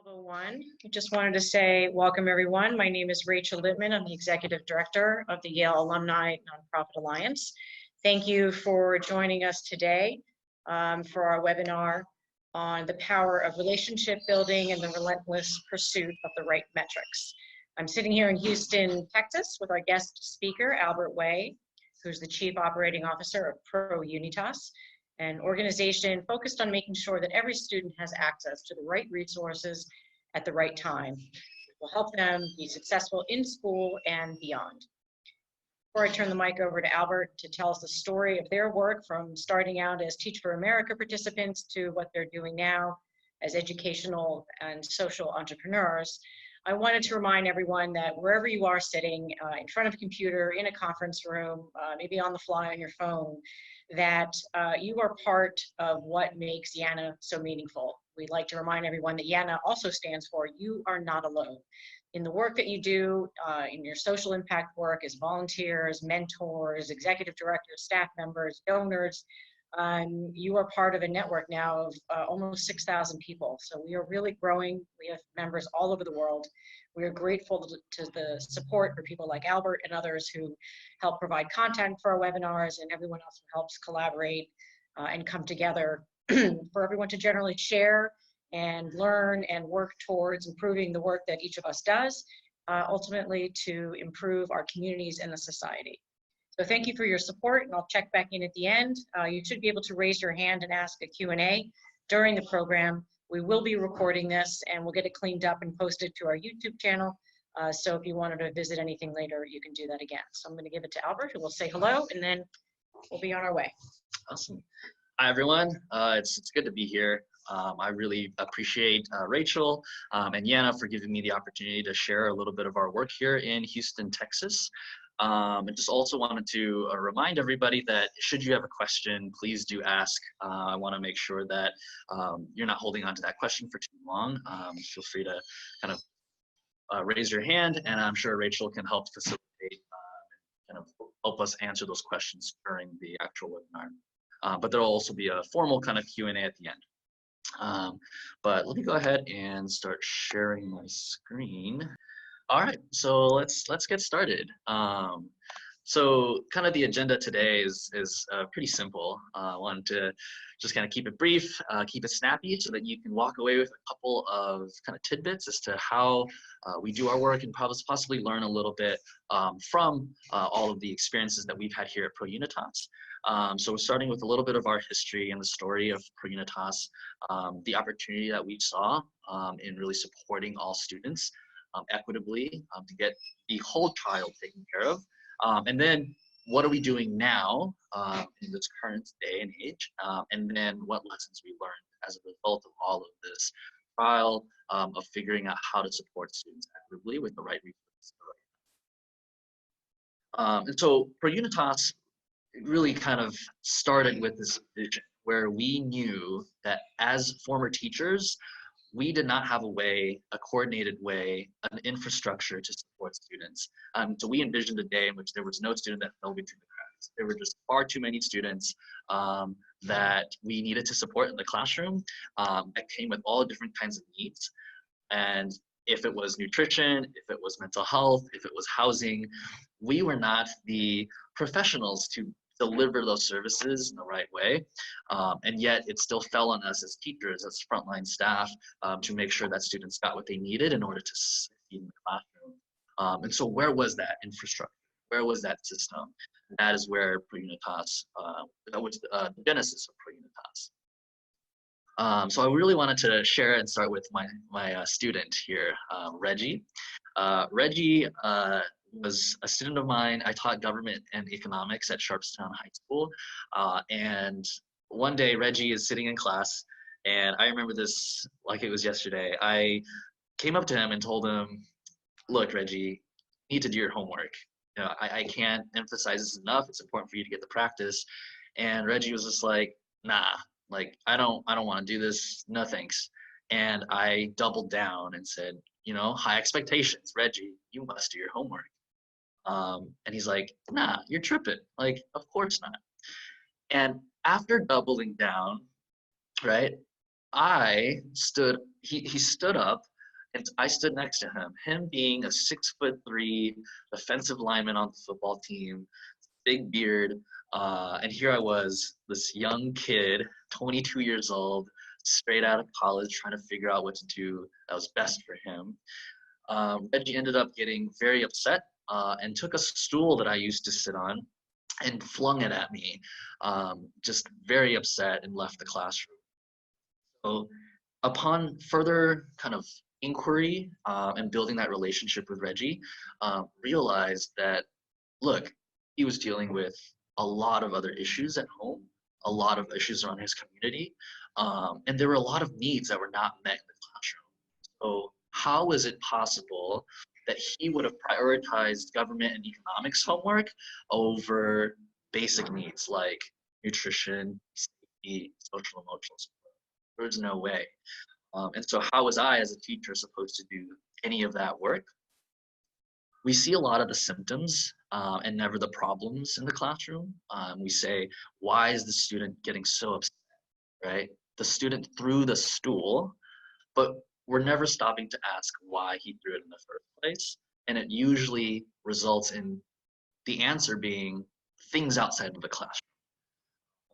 12:01. I just wanted to say welcome everyone. My name is Rachel Littman. I'm the Executive Director of the Yale Alumni Nonprofit Alliance. Thank you for joining us today for our webinar on the power of relationship building and the relentless pursuit of the right metrics. I'm sitting here in Houston, Texas with our guest speaker, Albert Weve, who's the Chief Operating Officer of ProUnitas, an organization focused on making sure that every student has access to the right resources at the right time. It will help them be successful in school and beyond. Before I turn the mic over to Albert to tell us the story of their work from starting out as Teach for America participants to what they're doing now as educational and social entrepreneurs, I wanted to remind everyone that wherever you are sitting, in front of a computer, in a conference room, maybe on the fly on your phone, that you are part of what makes YANA so meaningful. We'd like to remind everyone that YANA also stands for You Are Not Alone. In the work that you do, in your social impact work as volunteers, mentors, executive directors, staff members, donors, you are part of a network now of almost 6,000 people. So we are really growing. We have members all over the world. We are grateful to the support for people like Albert and others who help provide content for our webinars, and everyone else who helps collaborate and come together for everyone to generally share and learn and work towards improving the work that each of us does, ultimately to improve our communities and the society. So thank you for your support, and I'll check back in at the end. You should be able to raise your hand and ask a Q&A during the program. We will be recording this, and we'll get it cleaned up and posted to our YouTube channel. So if you wanted to visit anything later, you can do that again. So I'm going to give it to Albert, who will say hello, and then we'll be on our way. Awesome. Hi, everyone. It's good to be here. I really appreciate Rachel and YANA for giving me the opportunity to share a little bit of our work here in Houston, Texas. And just also wanted to remind everybody that should you have a question, please do ask. I want to make sure that you're not holding on to that question for too long. Feel free to kind of raise your hand, and I'm sure Rachel can help facilitate kind of help us answer those questions during the actual webinar. But there will also be a formal kind of Q&A at the end. But let me go ahead and start sharing my screen. All right, so let's get started. So kind of the agenda today is pretty simple. I wanted to just kind of keep it brief, keep it snappy, so that you can walk away with a couple of kind of tidbits as to how we do our work, and possibly learn a little bit from all of the experiences that we've had here at ProUnitas. So we're starting with a little bit of our history and the story of ProUnitas, the opportunity that we saw in really supporting all students equitably to get the whole child taken care of. And then what are we doing now in this current day and age? And then what lessons we learned as a result of all of this trial of figuring out how to support students equitably with the right resources. And so ProUnitas really kind of started with this vision where we knew that as former teachers, we did not have a coordinated way, an infrastructure to support students. So we envisioned a day in which there was no student that fell between the cracks. There were just far too many students that we needed to support in the classroom that came with all different kinds of needs. And if it was nutrition, if it was mental health, if it was housing, we were not the professionals to deliver those services in the right way. And yet it still fell on us as teachers, as frontline staff, to make sure that students got what they needed in order to succeed in the classroom. And so where was that infrastructure? Where was that system? That is where ProUnitas, that was the genesis of ProUnitas. So I really wanted to share and start with my student here, Reggie. Reggie was a student of mine. I taught government and economics at Sharpstown High School. And one day Reggie is sitting in class, and I remember this like it was yesterday. I came up to him and told him, look, Reggie, you need to do your homework. You know, I can't emphasize this enough. It's important for you to get the practice. And Reggie was just like, nah, like I don't want to do this. No thanks. And I doubled down and said, you know, high expectations, Reggie, you must do your homework. And he's like, nah, you're tripping. Like, of course not. And after doubling down, right, he stood up And I stood next to him being a 6'3" defensive lineman on the football team, big beard. And here I was, this young kid, 22 years old, straight out of college, trying to figure out what to do that was best for him. Reggie ended up getting very upset and took a stool that I used to sit on and flung it at me, just very upset, and left the classroom. So upon further kind of inquiry and building that relationship with Reggie, realized that, look, he was dealing with a lot of other issues at home, a lot of issues around his community, and there were a lot of needs that were not met in the classroom. So how is it possible that he would have prioritized government and economics homework over basic needs like nutrition, safety, social emotional support? There's no way. And so how was I as a teacher supposed to do any of that work? We see a lot of the symptoms and never the problems in the classroom. We say, why is the student getting so upset, right? The student threw the stool, but we're never stopping to ask why he threw it in the first place. And it usually results in the answer being things outside of the classroom.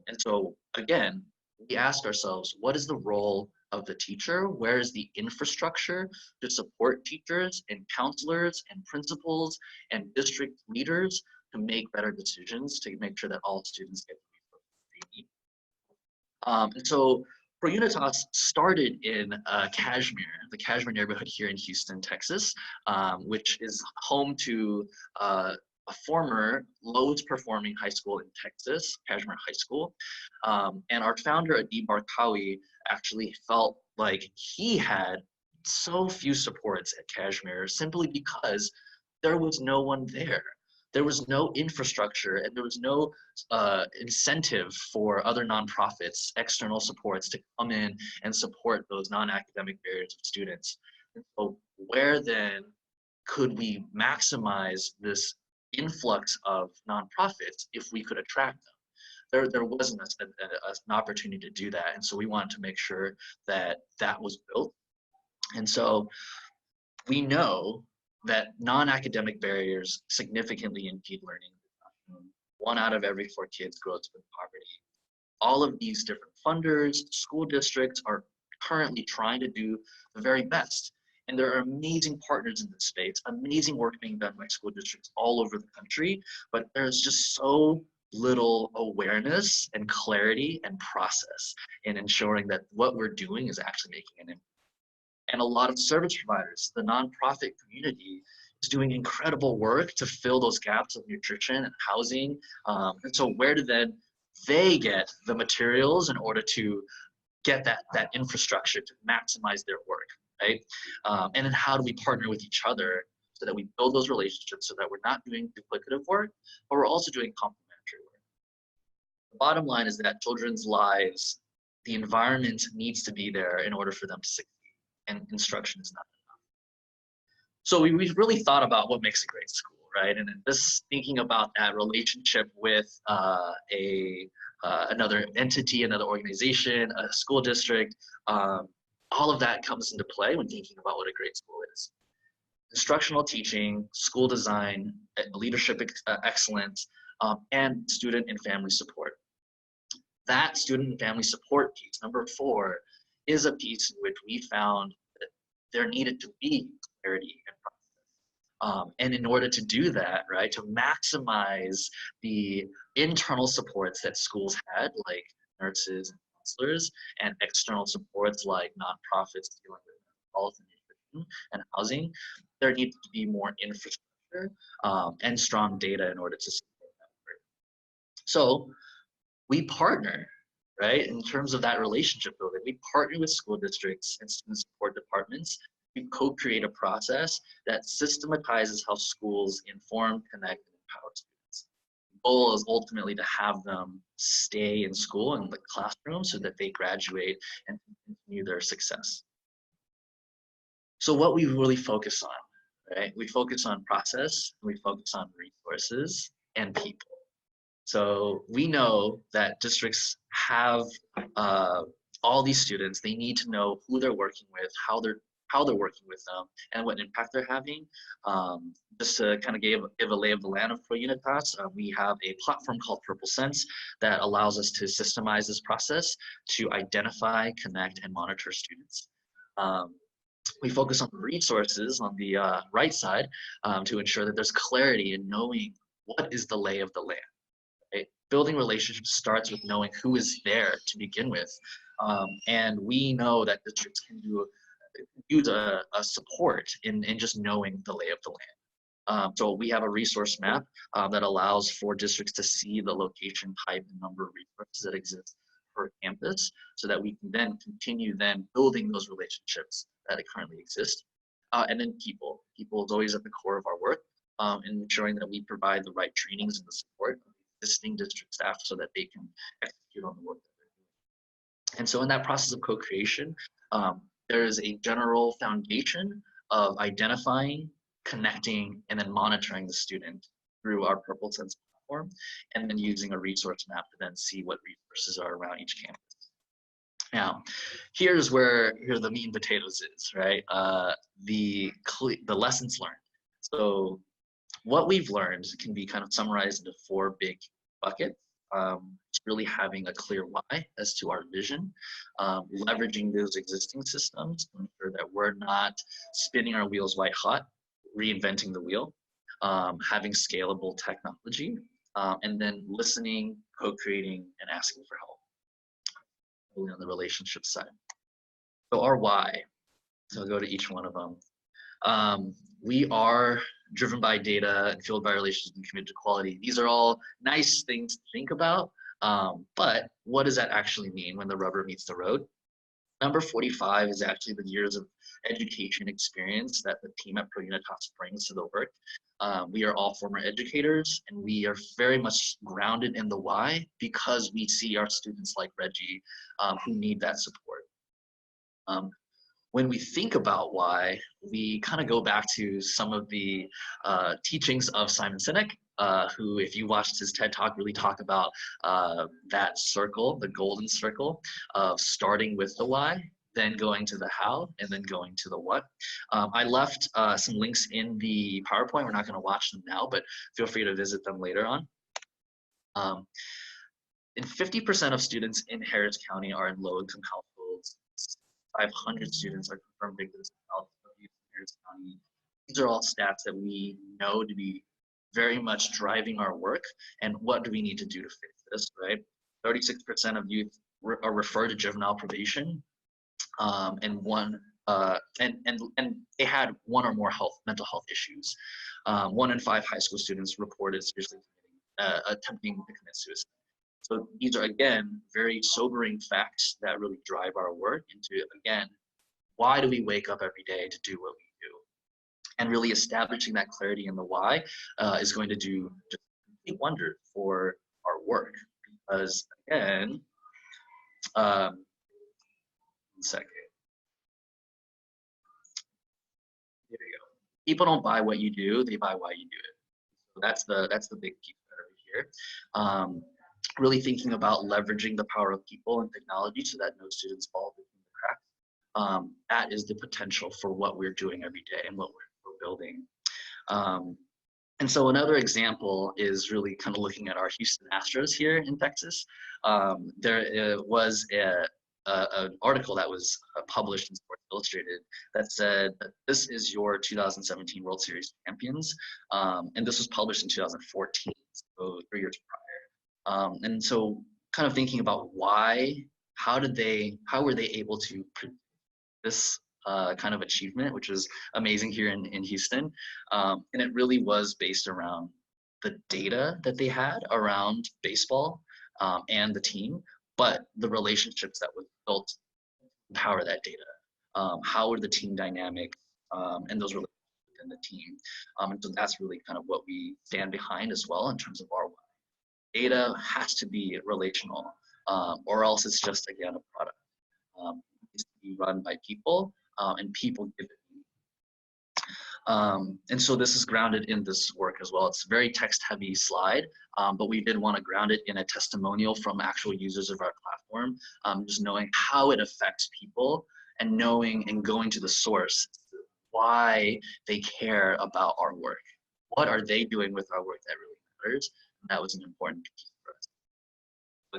And so again, we ask ourselves, what is the role of the teacher? Where is the infrastructure to support teachers and counselors and principals and district leaders to make better decisions, to make sure that all students get the resources they need? And so ProUnitas started in Kashmir, the Kashmir neighborhood here in Houston, Texas, which is home to a former lowest performing high school in Texas, Kashmir High School. And our founder, Adib Barkawi, actually felt like he had so few supports at Kashmir simply because there was no one there. There was no infrastructure, and there was no incentive for other nonprofits, external supports, to come in and support those non-academic barriers of students. And so where then could we maximize this influx of nonprofits if we could attract them? There wasn't an opportunity to do that. And so we wanted to make sure that that was built. And so we know that non-academic barriers significantly impede learning. 1 out of every 4 kids grows with poverty. All of these different funders, school districts are currently trying to do the very best. And there are amazing partners in this space, amazing work being done by school districts all over the country, but there's just so little awareness and clarity and process in ensuring that what we're doing is actually making an impact. And a lot of service providers, the nonprofit community, is doing incredible work to fill those gaps of nutrition and housing. And so where do then they get the materials in order to get that infrastructure to maximize their work, right? And then how do we partner with each other so that we build those relationships so that we're not doing duplicative work, but we're also doing complementary work. The bottom line is that children's lives, the environment needs to be there in order for them to succeed, and instruction is not enough. So we've really thought about what makes a great school, right? And just thinking about that relationship with another entity, another organization, a school district, all of that comes into play when thinking about what a great school is. Instructional teaching, school design, leadership excellence, and student and family support. That student and family support piece, number 4, is a piece in which we found that there needed to be clarity and process. And in order to do that, right, to maximize the internal supports that schools had, like nurses and counselors, and external supports like nonprofits dealing with health and nutrition and housing, there needs to be more infrastructure and strong data in order to support that work. So we partner, right, in terms of that relationship building. We partner with school districts and student support departments. We co-create a process that systematizes how schools inform, connect, and empower students. The goal is ultimately to have them stay in school in the classroom so that they graduate and continue their success. So what we really focus on, right? We focus on process, and we focus on resources and people. So we know that districts have all these students. They need to know who they're working with, how how they're working with them, and what impact they're having. Just to kind of give a lay of the land of ProUnitas, we have a platform called PurpleSENSE that allows us to systemize this process to identify, connect, and monitor students. We focus on resources on the right side to ensure that there's clarity in knowing what is the lay of the land. Right? Building relationships starts with knowing who is there to begin with. And we know that districts can use a support in just knowing the lay of the land. So we have a resource map that allows for districts to see the location, type, and number of resources that exist per campus, so that we can then continue building those relationships that currently exist. And then people is always at the core of our work, and ensuring that we provide the right trainings and the support of existing district staff so that they can execute on the work that they're doing. And so in that process of co-creation, there is a general foundation of identifying, connecting, and then monitoring the student through our PurpleSense platform, and then using a resource map to then see what resources are around each campus. Now, here's where the meat and potatoes is, right? The lessons learned. So what we've learned can be kind of summarized into 4 big buckets. It's really having a clear why as to our vision, leveraging those existing systems to ensure that we're not spinning our wheels white hot, reinventing the wheel, having scalable technology, and then listening, co-creating, and asking for help on the relationship side. So our why, so I'll go to each one of them. We are driven by data and fueled by relationships and committed to quality. These are all nice things to think about, but what does that actually mean when the rubber meets the road? Number 45 is actually the years of education experience that the team at ProUnitas brings to the work. We are all former educators, and we are very much grounded in the why, because we see our students like Reggie who need that support. When we think about why, we kind of go back to some of the teachings of Simon Sinek, who, if you watched his TED Talk, really talk about that circle, the golden circle of starting with the why, then going to the how, and then going to the what. I left some links in the PowerPoint. We're not going to watch them now, but feel free to visit them later on. And 50% of students in Harris County are in low-income households. 500 students are confirmed victims of abuse in Harris County. These are all stats that we know to be very much driving our work. And what do we need to do to fix this, right? 36% of youth are referred to juvenile probation, and they had 1 or more mental health issues. 1 in 5 high school students reported seriously attempting to commit suicide. So these are, again, very sobering facts that really drive our work into, again, why do we wake up every day to do what we do? And really establishing that clarity in the why is going to do just complete wonders for our work. Because, again, 1 second. There you go. People don't buy what you do, they buy why you do it. So that's the big piece over here. Really thinking about leveraging the power of people and technology so that no students fall between the cracks. That is the potential for what we're doing every day and what we're building. And so another example is really kind of looking at our Houston Astros here in Texas. There was an article that was published in Sports Illustrated that said that this is your 2017 World Series champions. And this was published in 2014, so 3 years prior. And so kind of thinking about how were they able to produce this kind of achievement, which is amazing here in Houston. And it really was based around the data that they had around baseball and the team, but the relationships that was built to power that data. How were the team dynamics and those relationships within the team? And so that's really kind of what we stand behind as well in terms of our why. Data has to be relational, or else it's just, again, a product. It needs to be run by people, and people give it meaning. And so this is grounded in this work as well. It's a very text-heavy slide, but we did want to ground it in a testimonial from actual users of our platform, just knowing how it affects people and knowing and going to the source, why they care about our work. What are they doing with our work that really matters? And that was an important piece for us.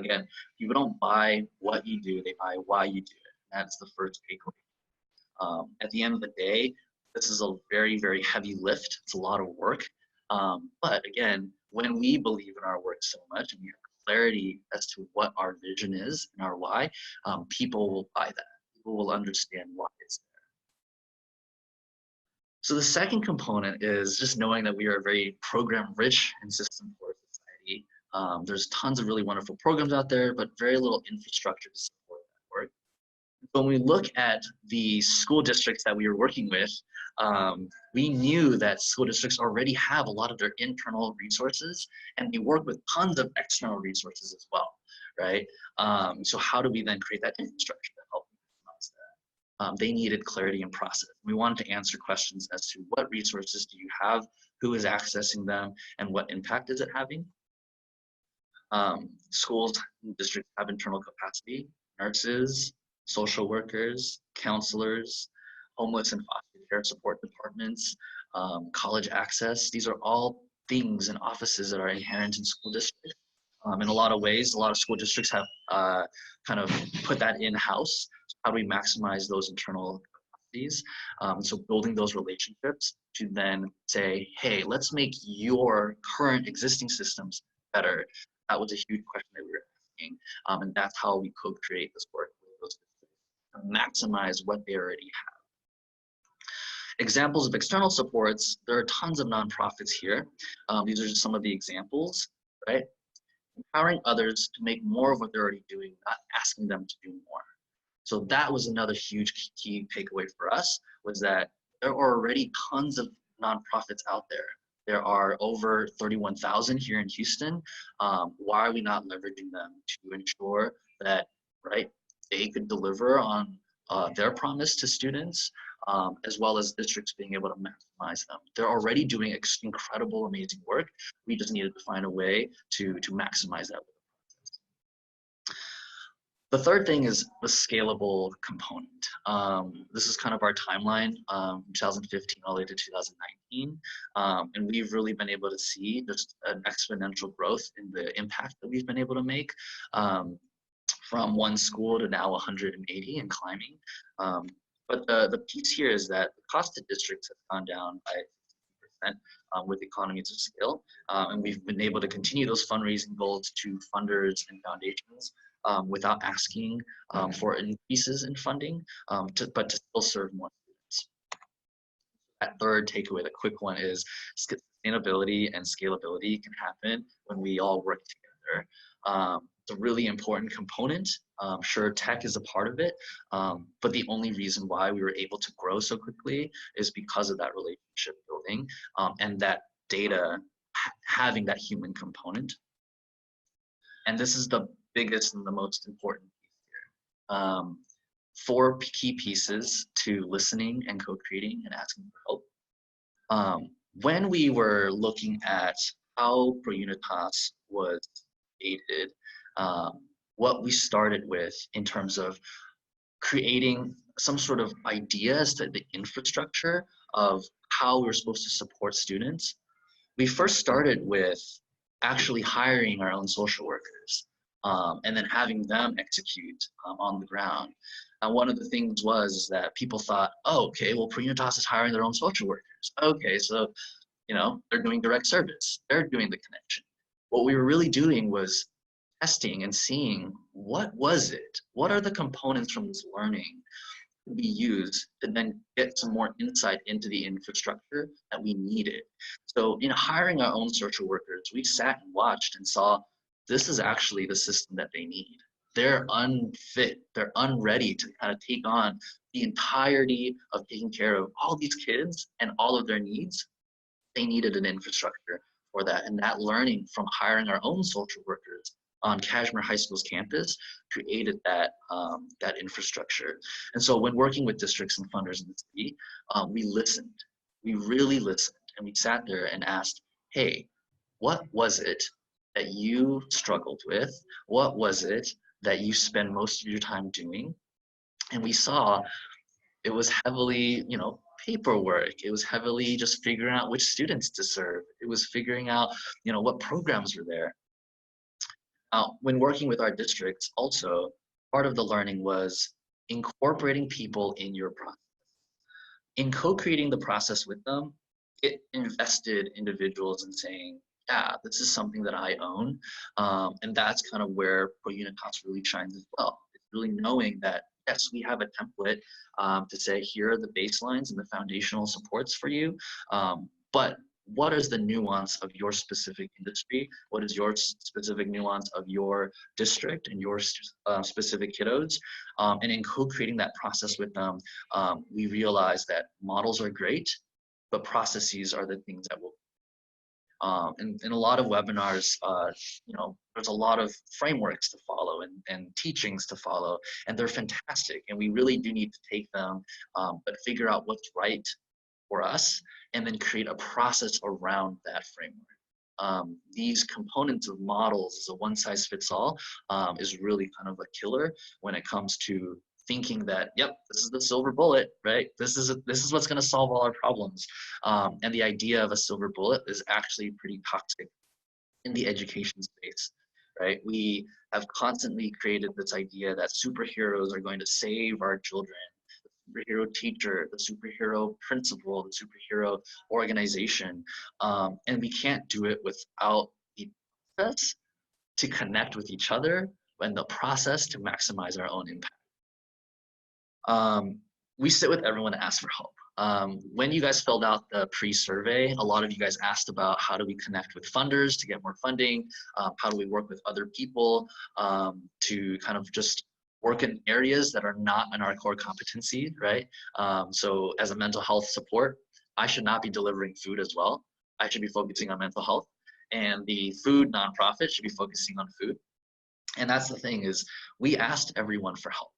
Again, people don't buy what you do, they buy why you do it. That's the first takeaway. At the end of the day, this is a very, very heavy lift. It's a lot of work. But again, when we believe in our work so much and we have clarity as to what our vision is and our why, people will buy that. People will understand why it's there. So the second component is just knowing that we are very program-rich and system-poor society. There's tons of really wonderful programs out there, but very little infrastructure to support that work. When we look at the school districts that we were working with, we knew that school districts already have a lot of their internal resources, and we work with tons of external resources as well, right? So how do we then create that infrastructure to help optimize that? They needed clarity and process. We wanted to answer questions as to what resources do you have, who is accessing them, and what impact is it having? Schools and districts have internal capacity, nurses, social workers, counselors, homeless and foster care support departments, college access. These are all things and offices that are inherent in school districts. In a lot of ways, a lot of school districts have kind of put that in-house. How do we maximize those internal capacities? So building those relationships to then say, hey, let's make your current existing systems better. That was a huge question that we were asking. And that's how we co-create this work with those districts to maximize what they already have. Examples of external supports, there are tons of nonprofits here. These are just some of the examples, right? Empowering others to make more of what they're already doing, not asking them to do more. So that was another huge key takeaway for us, was that there are already tons of nonprofits out there. There are over 31,000 here in Houston. Why are we not leveraging them to ensure that, right, they could deliver on their promise to students, as well as districts being able to maximize them? They're already doing incredible, amazing work. We just needed to find a way to maximize that. The third thing is the scalable component. This is kind of our timeline, 2015 all the way to 2019. And we've really been able to see just an exponential growth in the impact that we've been able to make, from one school to now 180 and climbing. But the piece here is that the cost to districts has gone down by 50% with economies of scale. And we've been able to continue those fundraising goals to funders and foundations without asking for increases in funding, but to still serve more students. That third takeaway, the quick one, is sustainability and scalability can happen when we all work together. It's a really important component. Sure, tech is a part of it, but the only reason why we were able to grow so quickly is because of that relationship building and that data having that human component. And this is the biggest and the most important piece here. 4 key pieces to listening and co-creating and asking for help. When we were looking at how ProUnitas was created, what we started with in terms of creating some sort of idea as to the infrastructure of how we were supposed to support students, we first started with actually hiring our own social workers and then having them execute on the ground. And one of the things was that people thought, oh, okay, well, ProUnitas is hiring their own social workers. Okay, so, you know, they're doing direct service. They're doing the connection. What we were really doing was testing and seeing what was it? What are the components from this learning to be used to then get some more insight into the infrastructure that we needed? So in hiring our own social workers, we sat and watched and saw this is actually the system that they need. They're unfit, they're unready to kind of take on the entirety of taking care of all these kids and all of their needs. They needed an infrastructure for that. And that learning from hiring our own social workers on Kashmir High School's campus created that, that infrastructure. And so when working with districts and funders in the city, we listened. We really listened. And we sat there and asked, hey, what was it that you struggled with? What was it that you spend most of your time doing? And we saw it was heavily, paperwork. It was heavily just figuring out which students to serve. It was figuring out, what programs were there. When working with our districts, also, part of the learning was incorporating people in your process. In co-creating the process with them, it invested individuals in saying, yeah, this is something that I own. And that's kind of where ProUnitas really shines as well. It's really knowing that, yes, we have a template to say, here are the baselines and the foundational supports for you. But what is the nuance of your specific industry? What is your specific nuance of your district and your specific kiddos? And in co-creating that process with them, we realize that models are great, but processes are the things that will. In a lot of webinars, there's a lot of frameworks to follow and teachings to follow, and they're fantastic. And we really do need to take them, but figure out what's right for us, and then create a process around that framework. These components of models as a one-size-fits-all is really kind of a killer when it comes to thinking that, yep, this is the silver bullet, right? This is what's going to solve all our problems. And the idea of a silver bullet is actually pretty toxic in the education space, right? We have constantly created this idea that superheroes are going to save our children. Superhero teacher, the superhero principal, the superhero organization. And we can't do it without the process to connect with each other and the process to maximize our own impact. We sit with everyone to ask for help. When you guys filled out the pre-survey, a lot of you guys asked about how do we connect with funders to get more funding, how do we work with other people to kind of just work in areas that are not in our core competency, right? So as a mental health support, I should not be delivering food as well. I should be focusing on mental health, and the food nonprofit should be focusing on food. And that's the thing, is we asked everyone for help.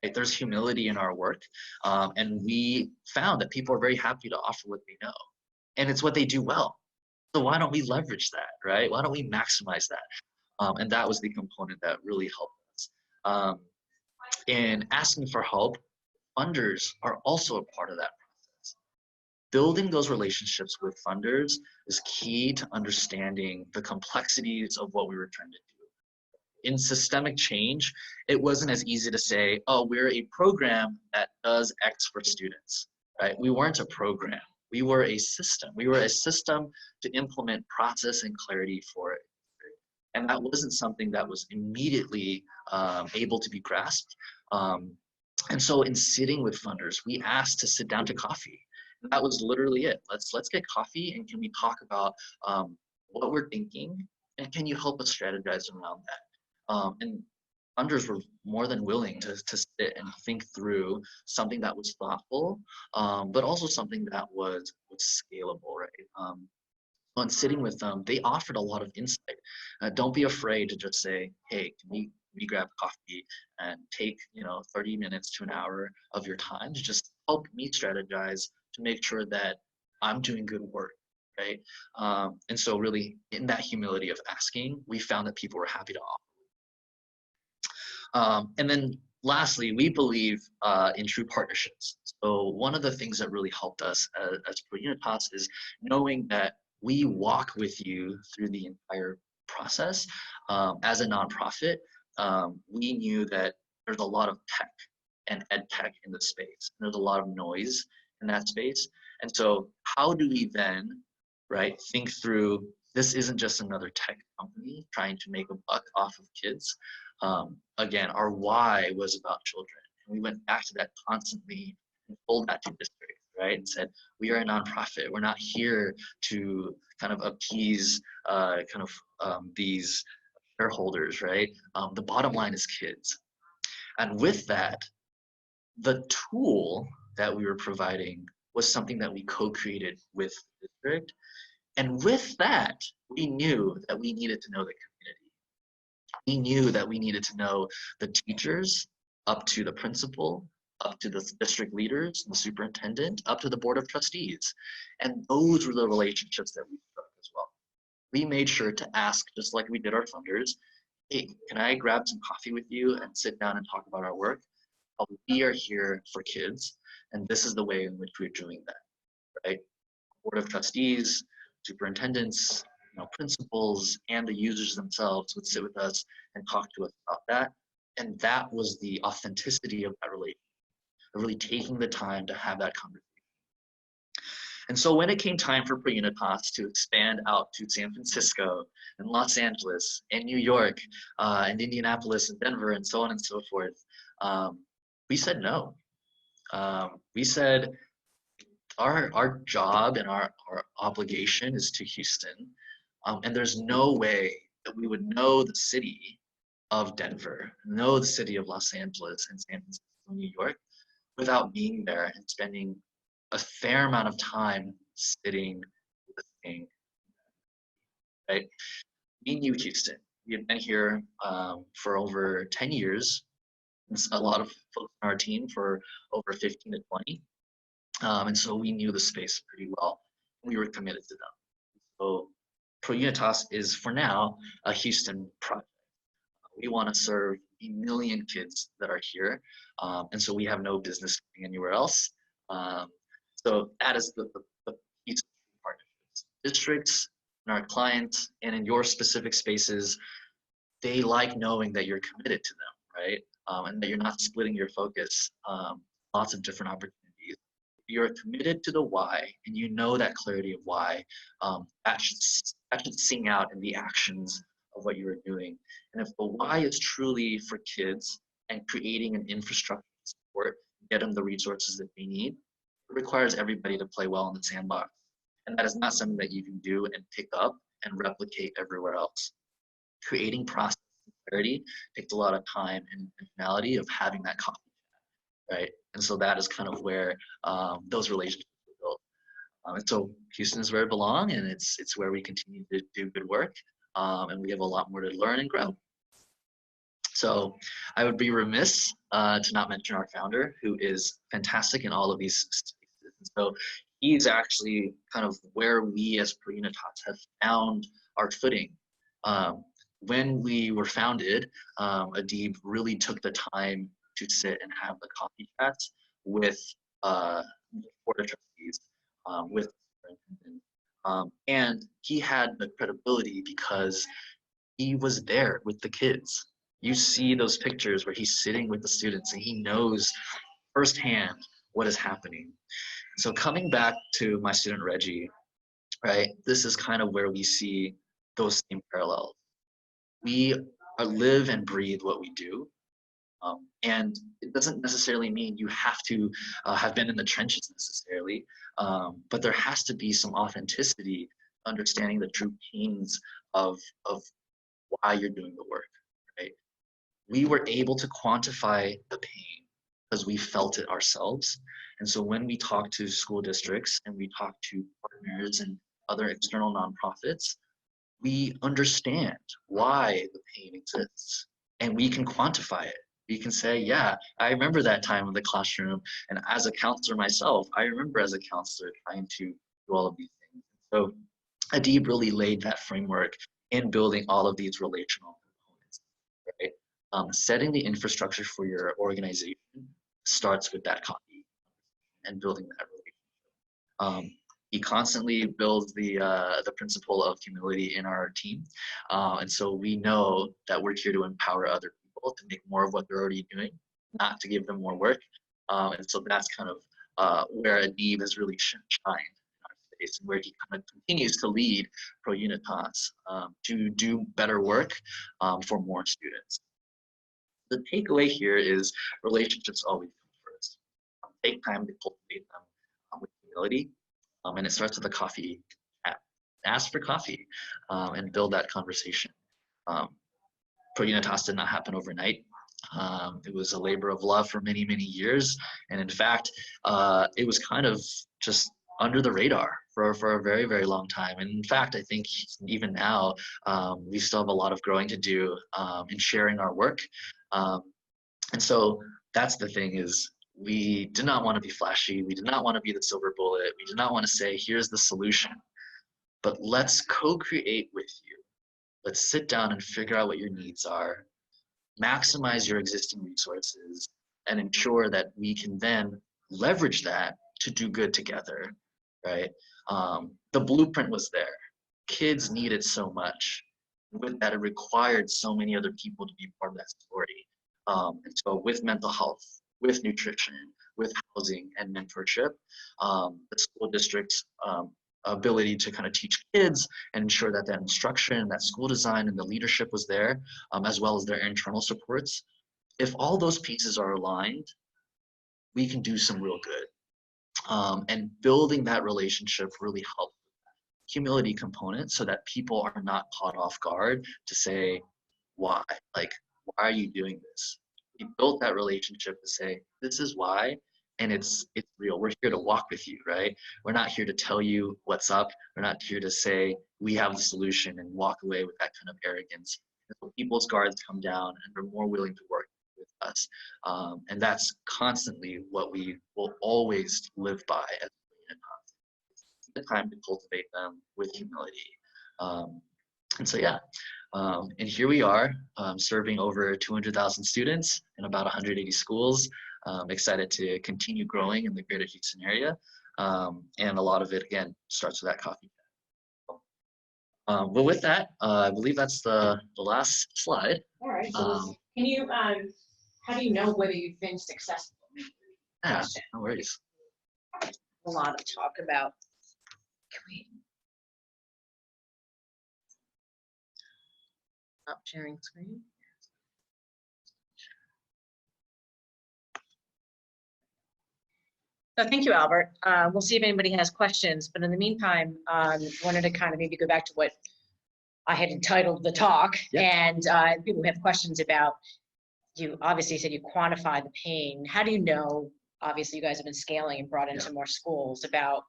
Right? There's humility in our work, and we found that people are very happy to offer what they know, and it's what they do well. So why don't we leverage that, right? Why don't we maximize that? And that was the component that really helped us. In asking for help, funders are also a part of that process. Building those relationships with funders is key to understanding the complexities of what we were trying to do. In systemic change, it wasn't as easy to say, oh, we're a program that does X for students, right? We weren't a program. We were a system. We were a system to implement process and clarity for it. And that wasn't something that was immediately able to be grasped. And so in sitting with funders, we asked to sit down to coffee. And that was literally it. Let's get coffee, and can we talk about what we're thinking, and can you help us strategize around that? And funders were more than willing to sit and think through something that was thoughtful, but also something that was scalable, right? On sitting with them, they offered a lot of insight. Don't be afraid to just say, hey, can we grab coffee and take 30 minutes to an hour of your time to just help me strategize to make sure that I'm doing good work, right? And so really in that humility of asking, we found that people were happy to offer. And then lastly, we believe in true partnerships. So one of the things that really helped us as ProUnitas is knowing that we walk with you through the entire process. As a nonprofit, we knew that there's a lot of tech and ed tech in the space. There's a lot of noise in that space. And so how do we then, right, think through, this isn't just another tech company trying to make a buck off of kids. Again, our why was about children. And we went back to that constantly and told that to districts, right? And said, we are a nonprofit. We're not here to kind of appease these shareholders, right? The bottom line is kids. And with that, the tool that we were providing was something that we co-created with the district. And with that, we knew that we needed to know the community. We knew that we needed to know the teachers, up to the principal, up to the district leaders, the superintendent, up to the board of trustees. And those were the relationships that we struck as well. We made sure to ask, just like we did our funders, hey, can I grab some coffee with you and sit down and talk about our work? We are here for kids, and this is the way in which we're doing that, right? Board of trustees, superintendents, principals, and the users themselves would sit with us and talk to us about that. And that was the authenticity of that relationship, of really taking the time to have that conversation. And so when it came time for ProUnitas to expand out to San Francisco and Los Angeles and New York and Indianapolis and Denver and so on and so forth, we said no. We said our job and our obligation is to Houston, and there's no way that we would know the city of Denver, know the city of Los Angeles and San Francisco, New York, without being there and spending a fair amount of time sitting, listening, right? We knew Houston. We had been here for over 10 years. It's a lot of folks on our team for over 15 to 20. And so we knew the space pretty well. We were committed to them. So ProUnitas is, for now, a Houston project. We want to serve 1 million kids that are here. And so we have no business going anywhere else. So that is the piece of partnerships. Districts and our clients and in your specific spaces, they like knowing that you're committed to them, right? And that you're not splitting your focus, lots of different opportunities. If you're committed to the why and you know that clarity of why, that should sing out in the actions of what you are doing. And if the why is truly for kids and creating an infrastructure to support, get them the resources that they need, it requires everybody to play well in the sandbox. And that is not something that you can do and pick up and replicate everywhere else. Creating process and clarity takes a lot of time and intentionality of having that coffee chat, right? And so that is kind of where those relationships are built. And so Houston is where I belong, and it's where we continue to do good work, and we have a lot more to learn and grow. So I would be remiss to not mention our founder, who is fantastic in all of these spaces. And so he's actually kind of where we as ProUnitas have found our footing. When we were founded, Adib really took the time to sit and have the coffee chats with the board of trustees, with the superintendent. And he had the credibility because he was there with the kids. You see those pictures where he's sitting with the students and he knows firsthand what is happening. So coming back to my student Reggie, right, this is kind of where we see those same parallels. We live and breathe what we do. And it doesn't necessarily mean you have to have been in the trenches necessarily, but there has to be some authenticity, understanding the true pains of why you're doing the work, right? We were able to quantify the pain because we felt it ourselves. And so when we talk to school districts and we talk to partners and other external nonprofits, we understand why the pain exists and we can quantify it. We can say, yeah, I remember that time in the classroom. And as a counselor myself, I remember as a counselor trying to do all of these things. So Adib really laid that framework in building all of these relational components, right? Setting the infrastructure for your organization starts with that copy and building that relationship. He constantly builds the principle of humility in our team. And so we know that we're here to empower other people to make more of what they're already doing, not to give them more work. And so that's kind of where Adib has really shined in our space, and where he kind of continues to lead ProUnitas to do better work for more students. The takeaway here is relationships always come first. Take time to cultivate them with humility. And it starts with a coffee chat. Ask for coffee and build that conversation. ProUnitas did not happen overnight. It was a labor of love for many, many years. And in fact, it was kind of just under the radar for a very, very long time. And in fact, I think even now, we still have a lot of growing to do in sharing our work. And so that's the thing is, we did not want to be flashy. We did not want to be the silver bullet. We did not want to say, here's the solution. But let's co-create with you. Let's sit down and figure out what your needs are. Maximize your existing resources. and ensure that we can then leverage that to do good together, right? The blueprint was there. Kids needed so much. With that, it required so many other people to be part of that story. And so with mental health, with nutrition, with housing and mentorship, the school district's ability to kind of teach kids and ensure that that instruction, that school design and the leadership was there, as well as their internal supports. If all those pieces are aligned, we can do some real good. And building that relationship really helps humility component so that people are not caught off guard to say, why? Like, why are you doing this? We built that relationship to say, this is why, and it's real. We're here to walk with you, right? We're not here to tell you what's up. We're not here to say we have the solution and walk away with that kind of arrogance. And so people's guards come down and they're more willing to work with us. And that's constantly what we will always live by as the time to cultivate them with humility. And so, yeah, and here we are serving over 200,000 students in about 180 schools. Excited to continue growing in the greater Houston area. And a lot of it, again, starts with that coffee. But with that, I believe that's the last slide. All right. So can you, how do you know whether you've been successful? Yeah, no worries. A lot of talk about, can we stop sharing screen? So thank you, Albert. We'll see if anybody has questions, but in the meantime, wanted to kind of maybe go back to what I had entitled the talk. Yep. And people have questions about, you obviously said you quantify the pain. How do you know, obviously you guys have been scaling and brought into more schools, about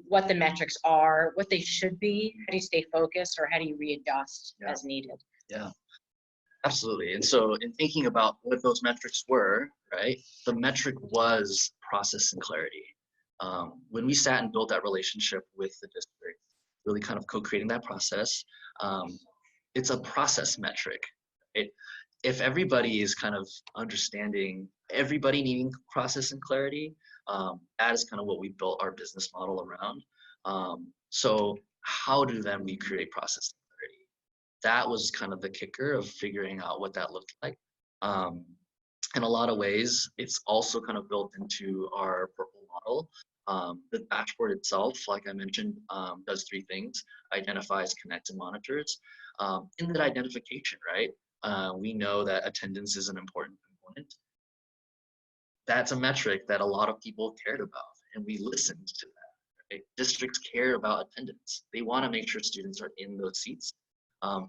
what the metrics are, what they should be, how do you stay focused, or how do you readjust as needed? Yeah, absolutely. And so in thinking about what those metrics were, right, the metric was process and clarity. When we sat and built that relationship with the district, really kind of co-creating that process, it's a process metric. Right? If everybody is kind of understanding, everybody needing process and clarity, that is kind of what we built our business model around. So how do then we create process and clarity? That was kind of the kicker of figuring out what that looked like. In a lot of ways, it's also kind of built into our Purple model. The dashboard itself, like I mentioned, does three things: identifies, connects, and monitors. In that identification, right? We know that attendance is an important component. That's a metric that a lot of people cared about, and we listened to that. Right? Districts care about attendance. They want to make sure students are in those seats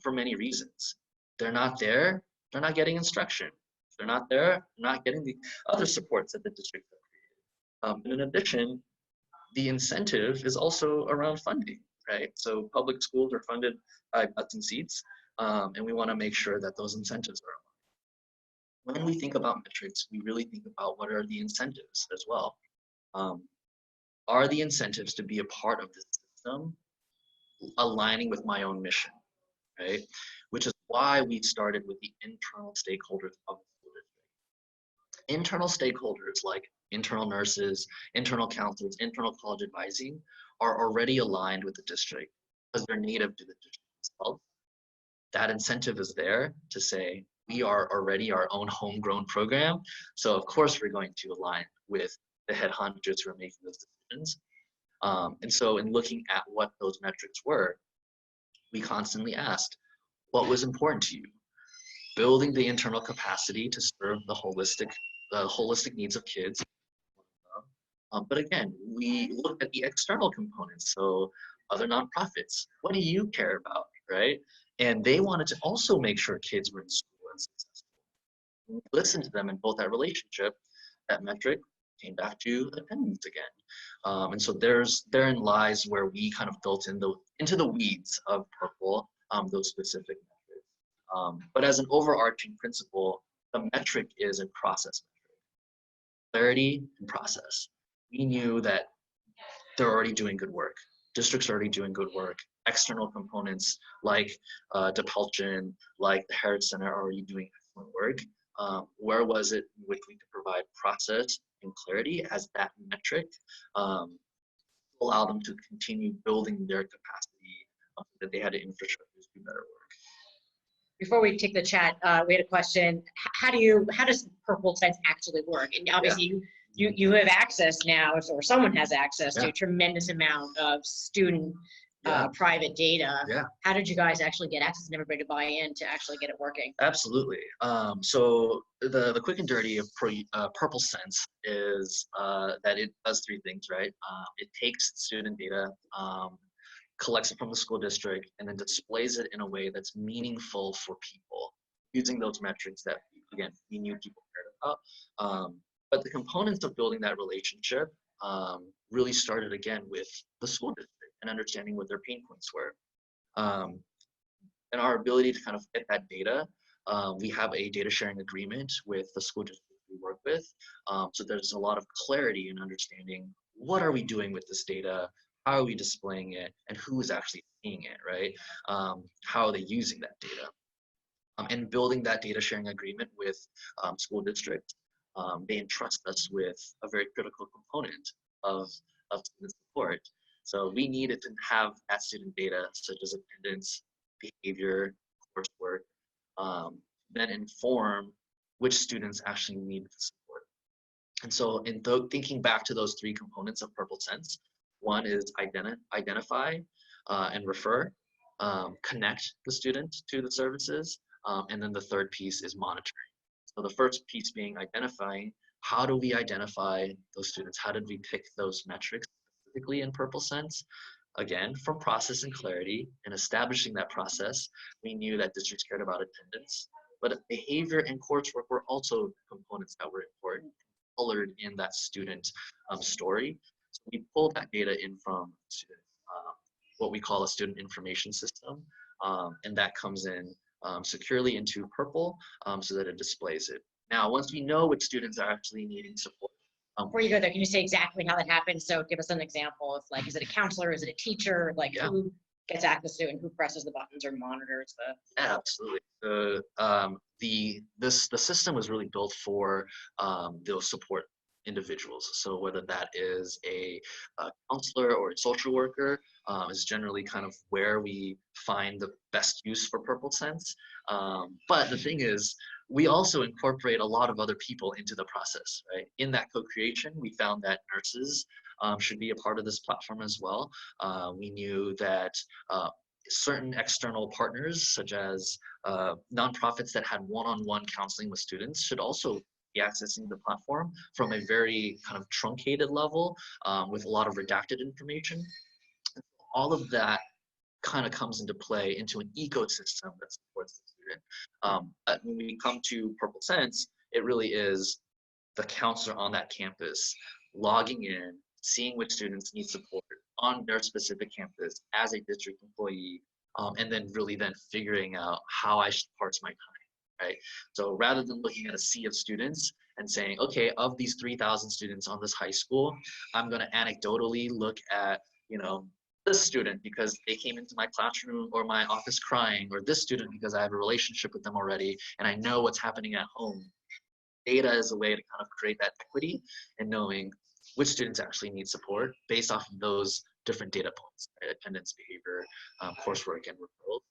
for many reasons. They're not there, they're not getting instruction. If they're not there, they're not getting the other supports that the district have created. And in addition, the incentive is also around funding, right? So public schools are funded by butts and seats, and we want to make sure that those incentives are aligned. When we think about metrics, we really think about what are the incentives as well. Are the incentives to be a part of the system aligning with my own mission, right? Which is why we started with the internal stakeholders of the school district. Internal stakeholders like internal nurses, internal counselors, internal college advising are already aligned with the district because they're native to the district itself. That incentive is there to say, we are already our own homegrown program. So of course we're going to align with the head honchos who are making those decisions. And so in looking at what those metrics were, we constantly asked, what was important to you? Building the internal capacity to serve the holistic needs of kids. But again, we look at the external components. So other nonprofits, what do you care about, right? And they wanted to also make sure kids were in school and successful. When we listened to them and built that relationship, that metric came back to attendance again. And so therein lies where we kind of built into the weeds of Purple, those specific metrics. But as an overarching principle, the metric is a process metric. Clarity and process. We knew that they're already doing good work. Districts are already doing good work. External components like DePelchin, like the Heritage Center are already doing excellent work. Where was it in which we could provide process and clarity as that metric, allow them to continue building their capacity, that they had the infrastructure to do better work. Before we take the chat, we had a question. How does PurpleSense actually work? And obviously you have access now, or someone has access to a tremendous amount of student private data. How did you guys actually get access and everybody to buy in to actually get it working? Absolutely. So the quick and dirty of PurpleSense is that it does three things, right? It takes student data, collects it from the school district, and then displays it in a way that's meaningful for people, using those metrics that, again, we knew people cared about. But the components of building that relationship really started, again, with the school district and understanding what their pain points were. And our ability to kind of get that data, we have a data sharing agreement with the school district we work with. So there's a lot of clarity in understanding what are we doing with this data, how are we displaying it, and who is actually seeing it, right? How are they using that data? And building that data sharing agreement with school districts, they entrust us with a very critical component of student support. So we needed to have that student data, such as attendance, behavior, coursework, then inform which students actually need the support. And so in thinking back to those three components of PurpleSense, one is identify and refer, connect the student to the services, and then the third piece is monitoring. So the first piece being identifying. How do we identify those students? How did we pick those metrics specifically in PurpleSense? Again, from process and clarity and establishing that process, we knew that districts cared about attendance, but behavior and coursework were also components that were important, colored in that student story. So we pulled that data in from students, what we call a student information system, and that comes in securely into Purple so that it displays it. Now, once we know which students are actually needing support. Before you go there, can you say exactly how that happens? So give us an example of, like, is it a counselor, is it a teacher, like who gets access to and who presses the buttons or monitors the? Absolutely. The system was really built for those support individuals. So whether that is a counselor or a social worker is generally kind of where we find the best use for PurpleSense. But the thing is, we also incorporate a lot of other people into the process, right? In that co-creation, we found that nurses should be a part of this platform as well. We knew that certain external partners, such as nonprofits that had one-on-one counseling with students, should also be accessing the platform from a very kind of truncated level with a lot of redacted information. All of that kind of comes into play into an ecosystem that supports the student. But when we come to PurpleSense, it really is the counselor on that campus logging in, seeing which students need support on their specific campus as a district employee, and then really then figuring out how I should parse my time, right? So rather than looking at a sea of students and saying, okay, of these 3,000 students on this high school, I'm going to anecdotally look at, this student because they came into my classroom or my office crying, or this student because I have a relationship with them already and I know what's happening at home. Data is a way to kind of create that equity and knowing which students actually need support based off of those different data points, right? Attendance, behavior, coursework, and referrals.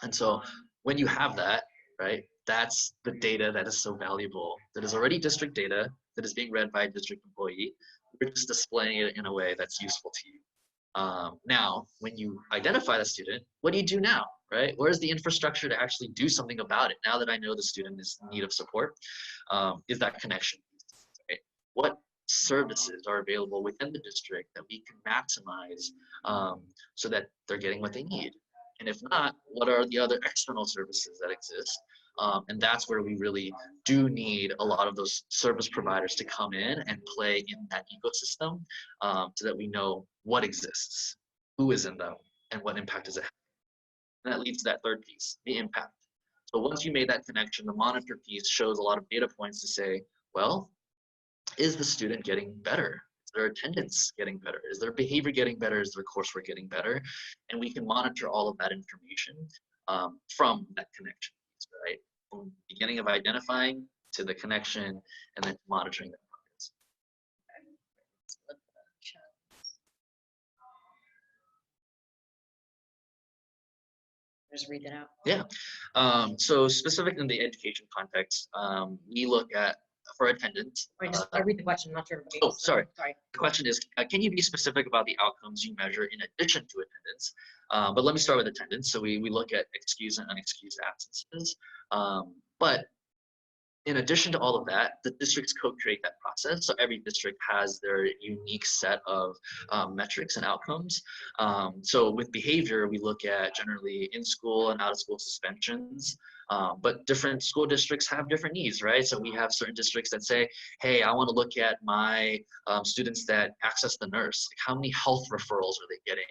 And so when you have that, right, that's the data that is so valuable, that is already district data, that is being read by a district employee. We're just displaying it in a way that's useful to you. Now, when you identify the student, what do you do now, right? Where's the infrastructure to actually do something about it? Now that I know the student is in need of support, is that connection, right? What services are available within the district that we can maximize so that they're getting what they need? And if not, what are the other external services that exist? And that's where we really do need a lot of those service providers to come in and play in that ecosystem so that we know what exists, who is in them, and what impact does it have. And that leads to that third piece, the impact. So once you made that connection, the monitor piece shows a lot of data points to say, well, is the student getting better? Is their attendance getting better? Is their behavior getting better? Is their coursework getting better? And we can monitor all of that information from that connection piece, right? from the beginning of identifying to the connection and then monitoring that progress. Just read that out. Yeah. So specific in the education context, we look at for attendance. Wait, I'll read the question. I'm not sure. Oh, sorry. Sorry. The question is, can you be specific about the outcomes you measure in addition to attendance? But let me start with attendance. So we look at excused and unexcused absences. But in addition to all of that, the districts co-create that process. So every district has their unique set of metrics and outcomes. So with behavior, we look at generally in-school and out-of-school suspensions. But different school districts have different needs, right? So we have certain districts that say, hey, I want to look at my students that access the nurse. Like how many health referrals are they getting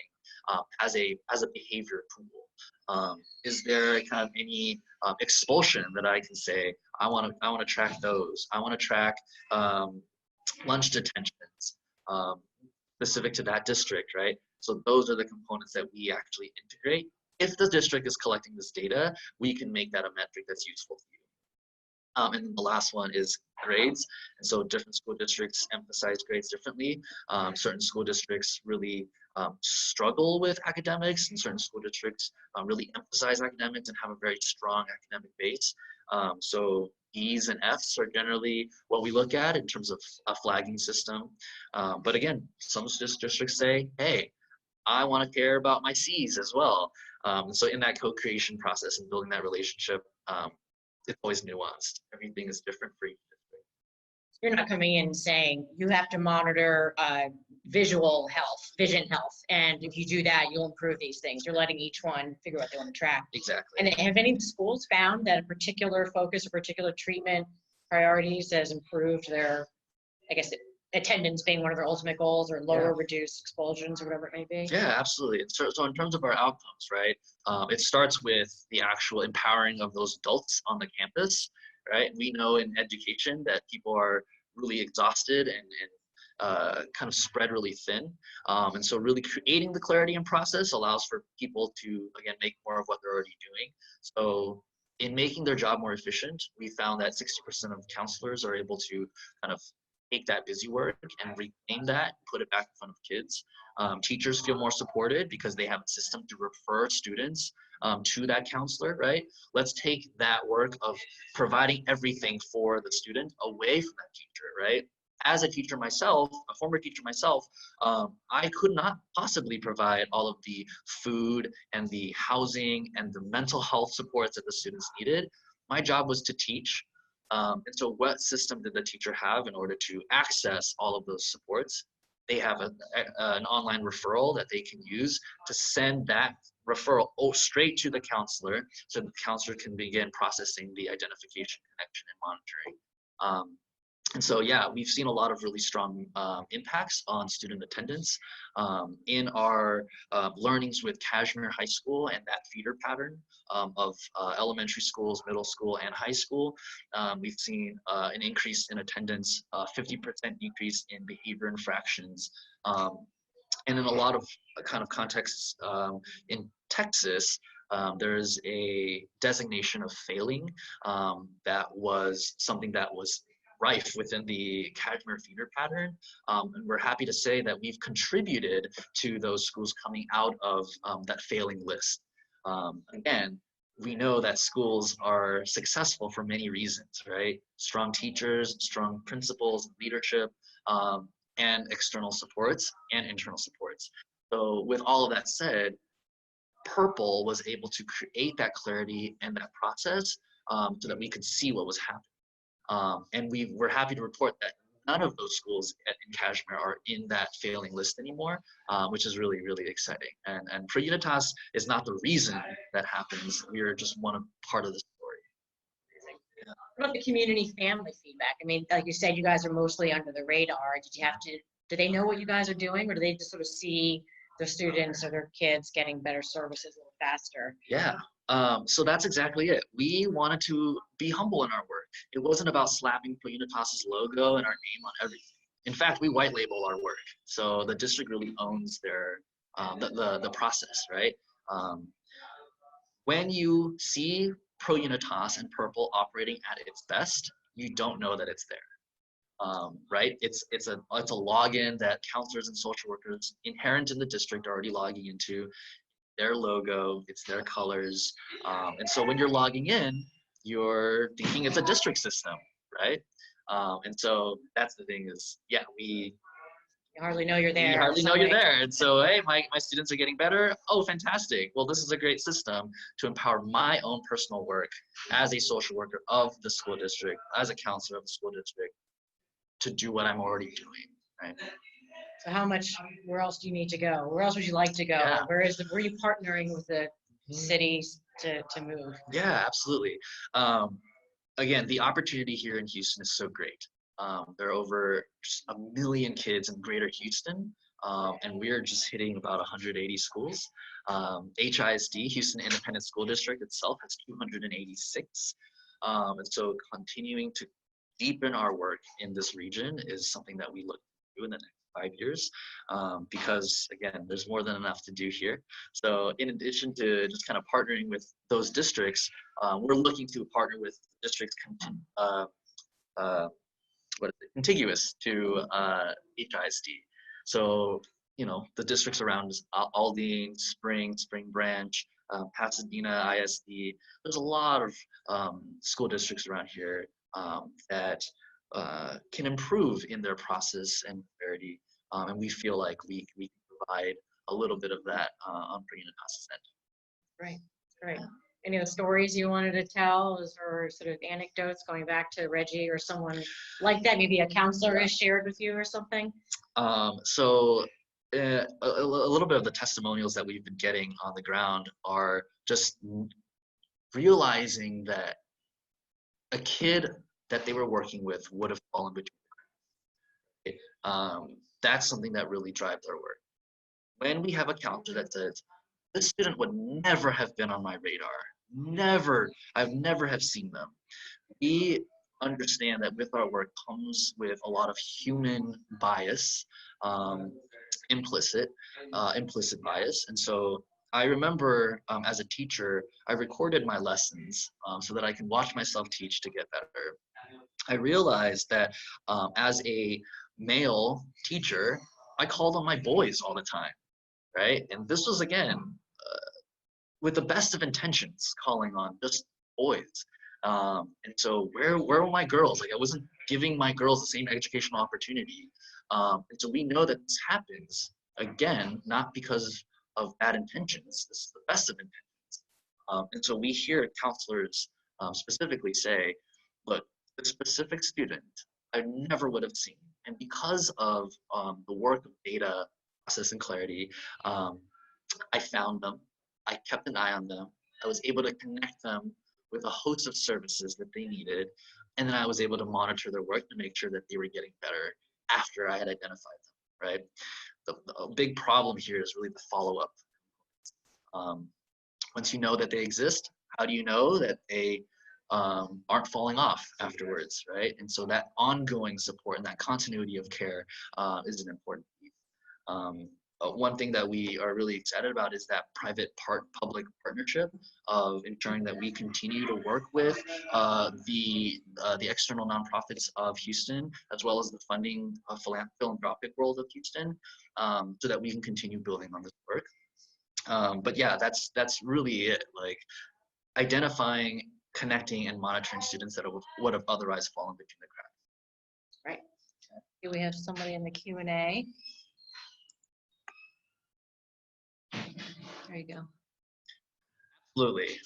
as a behavior tool? Is there kind of any expulsion that I can say, I want to track those. I want to track lunch detentions specific to that district, right? So those are the components that we actually integrate. If the district is collecting this data, we can make that a metric that's useful to you. And then the last one is grades. And so different school districts emphasize grades differently. Certain school districts really struggle with academics, and certain school districts really emphasize academics and have a very strong academic base. So E's and F's are generally what we look at in terms of a flagging system. But again, some districts say, hey, I want to care about my C's as well. So in that co-creation process and building that relationship, it's always nuanced. Everything is different for each district. You're not coming in saying you have to monitor visual health, vision health, and if you do that, you'll improve these things. You're letting each one figure out what they want to track. Exactly. And have any of the schools found that a particular focus or particular treatment priorities has improved their, I guess, attendance being one of their ultimate goals, or lower reduced expulsions, or whatever it may be? Yeah, absolutely. So in terms of our outcomes, right, it starts with the actual empowering of those adults on the campus, right? We know in education that people are really exhausted and kind of spread really thin. And so really creating the clarity and process allows for people to, again, make more of what they're already doing. So in making their job more efficient, we found that 60% of counselors are able to kind of take that busy work and reclaim that, put it back in front of kids. Teachers feel more supported because they have a system to refer students to that counselor, right? Let's take that work of providing everything for the student away from that teacher, right? As a teacher myself, a former teacher myself, I could not possibly provide all of the food and the housing and the mental health supports that the students needed. My job was to teach. And so what system did the teacher have in order to access all of those supports? They have an online referral that they can use to send that referral straight to the counselor, so the counselor can begin processing the identification, connection, and monitoring. And so, yeah, we've seen a lot of really strong impacts on student attendance. In our learnings with Kashmir High School and that feeder pattern of elementary schools, middle school, and high school, we've seen an increase in attendance, 50% decrease in behavior infractions. And in a lot of kind of contexts in Texas, there's a designation of failing that was something that was rife within the Kashmir feeder pattern. And we're happy to say that we've contributed to those schools coming out of that failing list. Again, we know that schools are successful for many reasons, right? Strong teachers, strong principals, leadership, and external supports and internal supports. So with all of that said, Purple was able to create that clarity and that process so that we could see what was happening. And we were happy to report that none of those schools in Kashmir are in that failing list anymore, which is really, really exciting. And ProUnitas is not the reason that happens. We are just part of the story. Yeah. What about the community family feedback? I mean, like you said, you guys are mostly under the radar. Do they know what you guys are doing, or do they just sort of see the students or their kids getting better services a little faster? Yeah. So that's exactly it. We wanted to be humble in our work. It wasn't about slapping ProUnitas's logo and our name on everything. In fact, we white label our work. So the district really owns their the process, right? When you see ProUnitas and Purple operating at its best, you don't know that it's there. Right? It's a login that counselors and social workers inherent in the district are already logging into. Their logo, it's their colors, and so when you're logging in, you're thinking it's a district system, right? And so that's the thing is, yeah, You hardly know you're there. You hardly know you're there. And so, hey, my students are getting better. Oh, fantastic. Well, this is a great system to empower my own personal work as a social worker of the school district, as a counselor of the school district, to do what I'm already doing, right? So where else do you need to go? Where else would you like to go? Yeah. Where are you partnering with the cities to move? Yeah, absolutely. Again, the opportunity here in Houston is so great. There are over 1 million kids in greater Houston, and we're just hitting about 180 schools. HISD, Houston Independent School District itself, has 286. And so continuing to deepen our work in this region is something that we look to do in the next 5 years, because again, there's more than enough to do here. So in addition to just kind of partnering with those districts, we're looking to partner with districts contiguous to HISD. So, you know, the districts around Aldine, Spring Branch, Pasadena, ISD. There's a lot of school districts around here that can improve in their process and clarity. And we feel like we can provide a little bit of that on ProUnitas' end. Right, right. Any of the stories you wanted to tell, or sort of anecdotes going back to Reggie or someone like that, maybe a counselor has shared with you or something? So a little bit of the testimonials that we've been getting on the ground are just realizing that a kid that they were working with would have fallen between the cracks. That's something that really drives their work. When we have a counselor that says, this student would never have been on my radar, I've never have seen them. We understand that with our work comes with a lot of human bias, implicit bias. And so I remember as a teacher, I recorded my lessons so that I can watch myself teach to get better. I realized that as a male teacher, I called on my boys all the time, right? And this was, again, with the best of intentions, calling on just boys. And so where were my girls? Like, I wasn't giving my girls the same educational opportunity. And so we know that this happens, again, not because of bad intentions. This is the best of intentions. And so we hear counselors specifically say, look, the specific student I never would have seen. And because of the work of data, process, and clarity, I found them. I kept an eye on them. I was able to connect them with a host of services that they needed. And then I was able to monitor their work to make sure that they were getting better after I had identified them, right? The big problem here is really the follow-up. Once you know that they exist, how do you know that they aren't falling off afterwards, right? And so that ongoing support and that continuity of care is an important piece. One thing that we are really excited about is that private-public partnership of ensuring that we continue to work with the external nonprofits of Houston, as well as the funding philanthropic world of Houston, so that we can continue building on this work. But yeah, that's really it. Like, identifying, connecting, and monitoring students that would have otherwise fallen between the cracks. Right. Here we have somebody in the Q&A. There you go. Absolutely.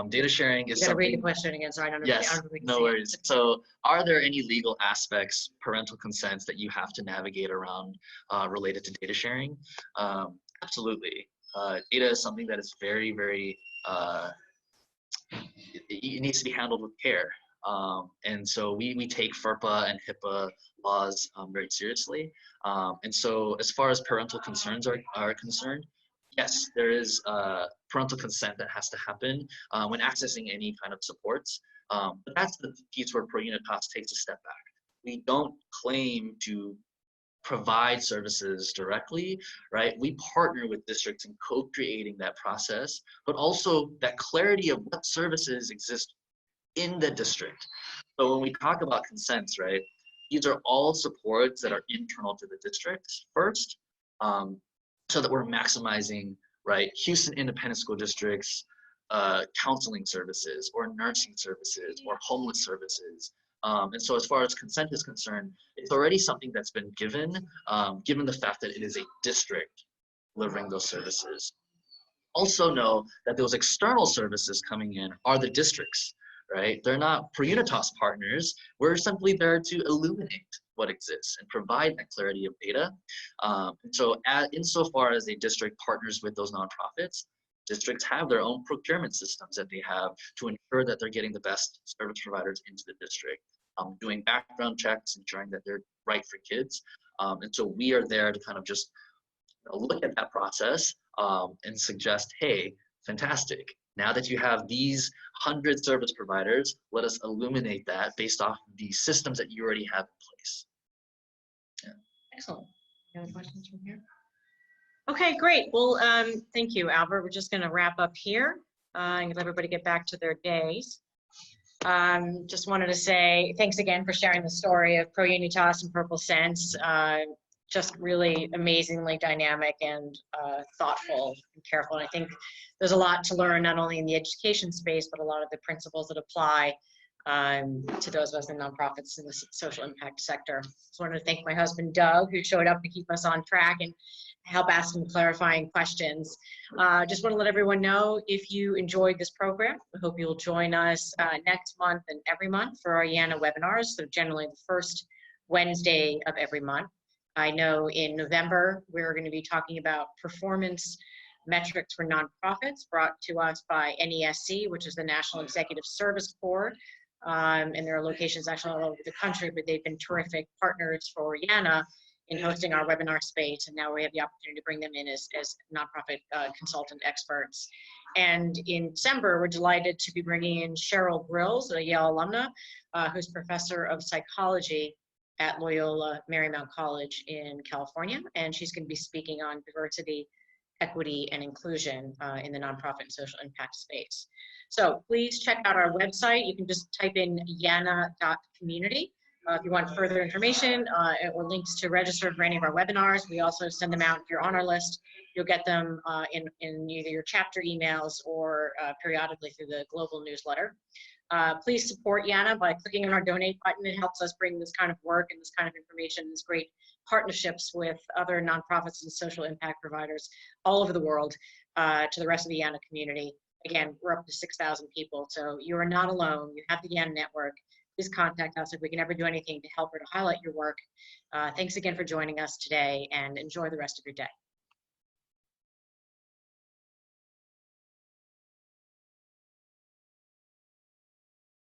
Data sharing is You got to read the something. question again, so I don't know. Yes, no worries. So are there any legal aspects, parental consents, that you have to navigate around related to data sharing? Absolutely. Data is something that is very, very, it needs to be handled with care. And so we take FERPA and HIPAA laws very seriously. And so as far as parental concerns are concerned, yes, there is parental consent that has to happen when accessing any kind of supports. But that's the piece where ProUnitas takes a step back. We don't claim to provide services directly, right? We partner with districts in co-creating that process, but also that clarity of what services exist in the district. So when we talk about consents, right, these are all supports that are internal to the districts first, so that we're maximizing, right, Houston Independent School District's counseling services or nursing services or homeless services. And so as far as consent is concerned, it's already something that's been given, given the fact that it is a district delivering those services. Also know that those external services coming in are the districts, right? They're not ProUnitas partners. We're simply there to illuminate what exists and provide that clarity of data. And so insofar as a district partners with those nonprofits, districts have their own procurement systems that they have to ensure that they're getting the best service providers into the district, doing background checks, ensuring that they're right for kids. And so we are there to kind of just look at that process and suggest, hey, fantastic. Now that you have these 100 service providers, let us illuminate that based off the systems that you already have in place. Yeah. Excellent. Any other questions from here? Okay, great. Well, thank you, Albert. We're just going to wrap up here and let everybody get back to their days. Just wanted to say thanks again for sharing the story of ProUnitas and PurpleSense. Just really amazingly dynamic and thoughtful and careful. And I think there's a lot to learn, not only in the education space, but a lot of the principles that apply to those of us in nonprofits in the social impact sector. Just wanted to thank my husband, Doug, who showed up to keep us on track and help ask some clarifying questions. Just want to let everyone know, if you enjoyed this program, we hope you'll join us next month and every month for our YANA webinars, so generally the first Wednesday of every month. I know in November, we're going to be talking about performance metrics for nonprofits brought to us by NESC, which is the National Executive Service Corps. And there are locations actually all over the country, but they've been terrific partners for YANA in hosting our webinar space. And now we have the opportunity to bring them in as nonprofit consultant experts. And in December, we're delighted to be bringing in Cheryl Grills, a Yale alumna, who's professor of psychology at Loyola Marymount College in California. And she's going to be speaking on diversity, equity, and inclusion in the nonprofit and social impact space. So please check out our website. You can just type in yana.community if you want further information or links to register for any of our webinars. We also send them out. If you're on our list, you'll get them in either your chapter emails or periodically through the global newsletter. Please support YANA by clicking on our donate button. It helps us bring this kind of work and this kind of information, these great partnerships with other nonprofits and social impact providers all over the world to the rest of the YANA community. Again, we're up to 6,000 people, so you are not alone. You have the YANA network. Please contact us if we can ever do anything to help or to highlight your work. Thanks again for joining us today, and enjoy the rest of your day.